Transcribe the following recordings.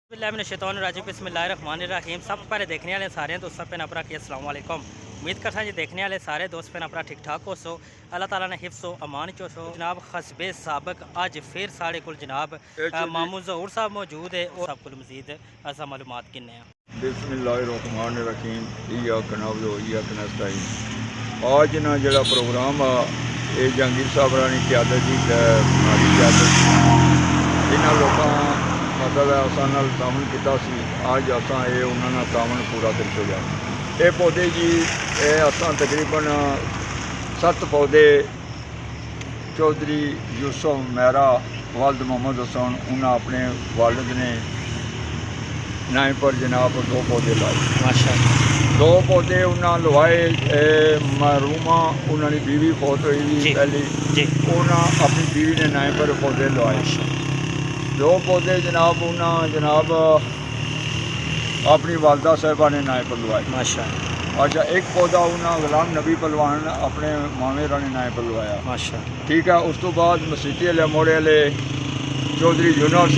बिस्मिल्लाहिर्रहमानिर्रहीम बिस्मिल्लाहिर्रहमानिर्रहीम। सब पहले देखने वाले सारे दोस्तों पे अपना कि अस्सलाम वालेकुम। उम्मीद करता जी देखने वाले सारे दोस्त पे अपना ठीक ठाक हो सो अल्लाह ताला ने हिफ्स अमान चो सो जनाब खसबे साबक अज फिर साढ़े को जनाब मामू ज़हूर साहब मौजूद है और सब को मजीद असा मालूमात किन्ने बिस्मिल्लाहिर्रहमानिर्रहीम इय्याका नअबुदु व इय्याका नस्तईन। आज ना जड़ा प्रोग्राम आ ये जहांगीर साहब रानी क्यादत जी हमारी क्यादत इन्होंने लोगों मतलब असां नाल तामन किया अज असां ये उन्होंने तामन पूरा कर चुका। ये पौधे जी ये असां तकरीबन 7 पौधे चौधरी यूसुफ मेहरा वालद मोहम्मद हसन उन्हें अपने वालद ने नाम पर जनाब 2 पौधे लाए। माशाअल्लाह 2 पौधे उन्हें लवाए। महरूमा उन्होंने बीवी फौत हुई पहली उन्हें अपनी बीवी ने नाम पर पौधे लवाए। 2 पौधे जनाब उन्हें जनाब अपनी वालदा साहिबा ने नाम पर लवाए। माशाअल्लाह। अच्छा एक पौधा उन्हें गुलाम नबी पहलवान अपने मामे रानी नाम पर लवाया। माशाअल्लाह ठीक है। उस तो बाद मसीती वाले मोड़े वाले चौधरी यूनुस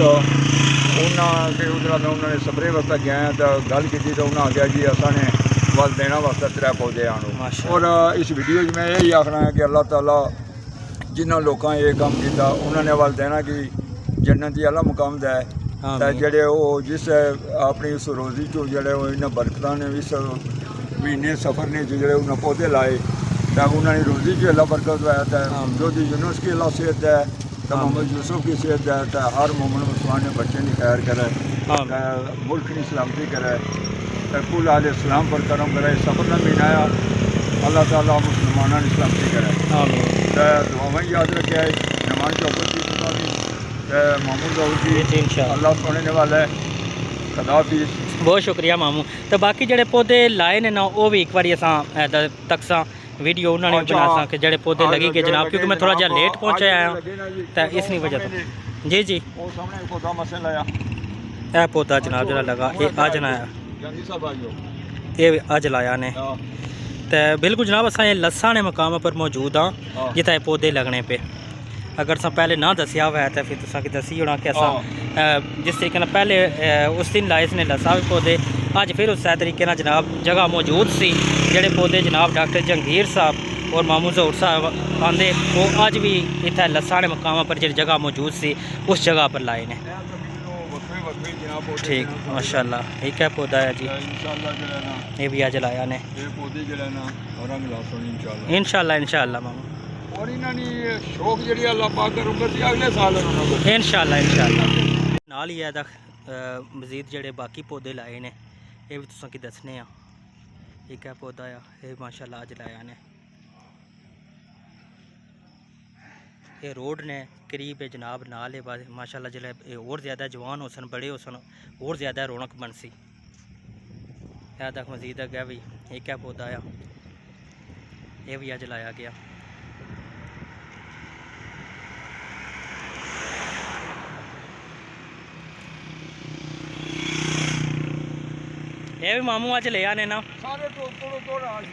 उन्होंने स्प्रे वास्ते गए तो गल की तो उन्हें आख्या जी असाने वल देना वास्ते 3 पौधे आनो। और इस वीडियो में यही आखना है कि अल्लाह ताला जिन्होंने लोगों ये काम किया उन्होंने वल देना कि जन्नत की अला मुकाम दे जड़े जिस अपनी उस रोज़ी चो जड़े इन्हें बरकत ने इस महीने सफ़र ने जोड़े उन्हें पौधे लाए तो उन्होंने रोज़ी की अल्लाह बरकत है जो यूनुस की अल्लाह सेहत है तो मोहम्मद यूसुफ की सेहत है तो हर मोमिन मुसलमान ने बच्चे की खैर करे मुल्क की सलामती करे कुल आले इस्लाम पर करम करे। सफ़र में भी आया अल्लाह ताला मुसलमानों की सलामती करे तो दुआएं याद रखे। नमान चौपर की मामू ज़हूर जी अल्लाह सोने ने वाला है। खुदा हाफिज़। बहुत शुक्रिया मामू। तो बाकी जड़े पौधे लाए ने ना वो भी एक बार असा तक वीडियो उन्होंने बना सा कि जड़े पौधे लगे गए जनाब क्योंकि मैं थोड़ा जहा लेट पहुँचा आया तो इसनी वजह तो जी जी यह पौधा जनाब जरा लगा ये अज लाया ये अज लाया ने तो बिल्कुल जनाब असा लस्सा ने मकाम पर मौजूद हाँ जितना ये पौधे लगने पे अगर अस पहले ना दसिया हुआ है तो फिर तुसा कि दसी होना कि अस जिस तरीके पहले उस दिन लाए ने लस्सा भी पौधे अज फिर उस तरीके जनाब जगह मौजूद सी जेडे पौधे जनाब डॉक्टर जहांगीर साहब और मामू ज़हूर साहब आंदे वो अज भी इतना लस्सा ने मकाम पर जी जगह मौजूद सी उस जगह पर लाए ने। ठीक माशाअल्लाह एक है पौधा है जी ये भी अज लाया ने इंशाअल्लाह इंशाअल्लाह मामू और शौक जी अल्लाह पाक अगले साल इंशाअल्लाह इंशाअल्लाह नाल ही है मजीद जेडे बाकी पौधे लाए ने ये भी तुसां की दसने आ। एक है पौधा आ ये माशाअल्लाह अज लाया ने ये रोड ने करीब है जनाब नाल है बाद माशाअल्लाह जिले और ज़्यादा जवान हो सन बड़े हो सन और ज़्यादा रौनक बन सी है तक मजीद अगे भी एक है पौधा आ ये भी अज लाया गया। ये भी मामू अज ले आने ना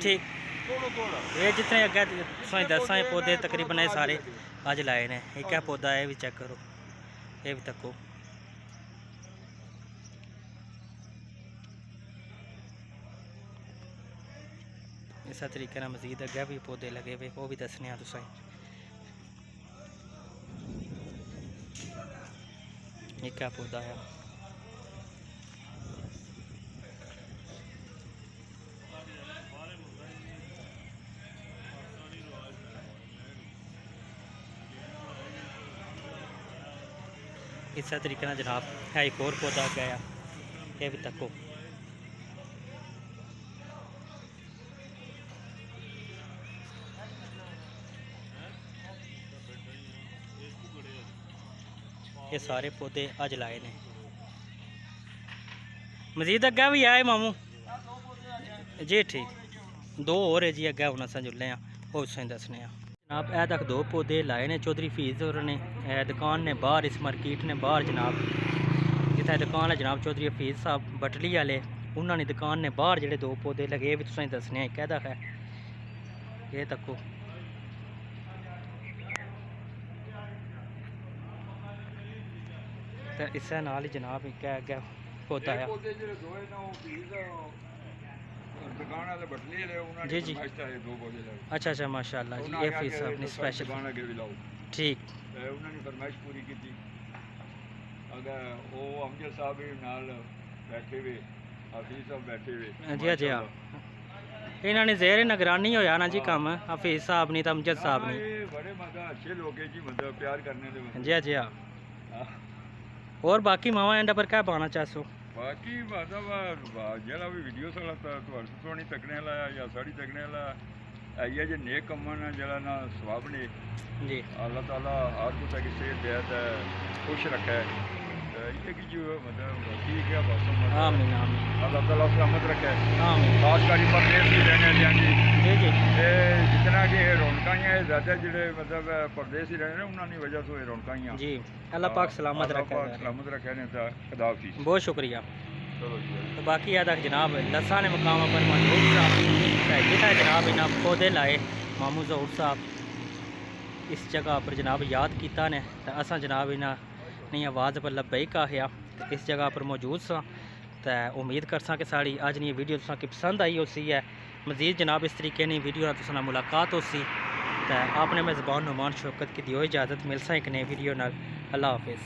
ठीक ये जितने अगे दसा पौधे तकरीबन ये सारे अज लाए ने। एक है पौधा ये भी चेक करो ये भी तको इस तरीके मजीद अगे भी पौधे लगे हुए वो भी दसने तुसा एक है पौधा है इस तरीके जनाब है एक और पौधा गया ये भी तको ये सारे पौधे अज लाए ने। मजीद अगे भी आए मामू जी ठीक 2 और है जी अगे हूँ अस जुले वो दसने जनाब ए तक 2 पौधे लाए ने चौधरी फीस और ने दुकान ने बाहर इस मार्केट ने बाहर जनाब जितना दुकान है जनाब चौधरी हफीज़ साहब बटली वाले उन्होंने दुकान ने बाहर जेडे 2 पौधे लगे भी तुसें दसने कहदा है ये तको तो इस नाल ही जनाब एक अगे पौधा है पौधे ਜਿਹੜੇ ਦੋਏ ਨਾ ਉਹ ਪੀਸ ਦੁਕਾਨ ਵਾਲੇ ਬਟਲੇ ਲੈ ਉਹਨਾਂ जी ਨੇ जी ਫਰਮਾਇਸ਼ ਹੈ ਦੋ ਪੌਦੇ ਲੈ अच्छा अच्छा माशाल्लाह जी ये फीस अपनी स्पेशल ਦੁਕਾਨ ਅੱਗੇ ਵੀ ਲਾਓ ठीक ਤੇ ਉਹਨਾਂ ਨੇ ਫਰਮਾਇਸ਼ ਪੂਰੀ ਕੀਤੀ ਅਗਰ ਉਹ ਅਮਜਦ ਸਾਹਿਬ ਵੀ ਨਾਲ ਬੈਠੇ ਵੇ ਹਾਫਿਜ਼ ਸਾਹਿਬ ਬੈਠੇ ਵੇ जी जी हाँ ਇਹਨਾਂ ਨੇ ਜ਼ੇਰ ਨਿਗਰਾਨੀ ਹੋਇਆ ਨਾ ਜੀ ਕੰਮ ਹਫੀਜ਼ ਸਾਹਿਬ ਨਹੀਂ ਤਾਂ ਅਮਜਦ ਸਾਹਿਬ ਨਹੀਂ ਇਹ ਬੜੇ ਮਜ਼ਾ ਅੱਛੇ ਲੋਕ ਹੈ ਜੀ ਮਤਲਬ ਪਿਆਰ ਕਰਨੇ ਦੇ ਬੰਦੇ जी जी हाँ और बाकी मावा एंड पर क्या पाना चाहते हो ਬਾਕੀ ਮਤਲਬ ਜਿਹੜਾ ਵੀ ਵੀਡੀਓ ਸਾਲਾ ਤੁਹਾਨੂੰ ਸੋਹਣੀ ਤੱਕਣੇ ਵਾਲਾ ਜਾਂ ਸਾੜੀ ਤੱਕਣੇ ਵਾਲਾ ਇਹ ਜੇ ਨੇਕ ਕੰਮਾਂ ਨਾਲ ਜਿਹੜਾ ਨਾ ਸਵਾਬ ਨੇ जी अल्लाह ताला हर को तक से बेहद खुश रखे ये कि जो मतलब ठीक है बस आमीन आमीन अल्लाह ताला सलामत रखे आमीन खास कर परदेश भी रहने वाले जी जी ये जितना कि रौनकां हैं ज़्यादा जिहड़े मतलब परदेश ही रहने उन्होंने वजह से रौनकां ही जी अल्लाह पाक सलामत रखे सलामत रखे ने खुदा हाफिज़ बहुत शुक्रिया चलो जी तो बाकी याद जनाब लसा ने मकाम पर मौजूद साहब जितना जनाब इन्हें पौधे लाए मामू जहूर साहब इस जगह पर जनाब याद किया ने तो असा जनाब इन्हें आवाज़ पर लब्बैक आखिया इस जगह पर मौजूद सा तो उम्मीद कर सा कि साड़ी अज नी वीडियो तुसें पसंद आई उसी है मजीद जनाब इस तरीके की वीडियो तुसें मुलाकात होसी तो आपने मेज़बान नुमान शौकत की दियो इजाज़त मिल सा एक नई वीडियो नाल अल्लाह हाफिज़।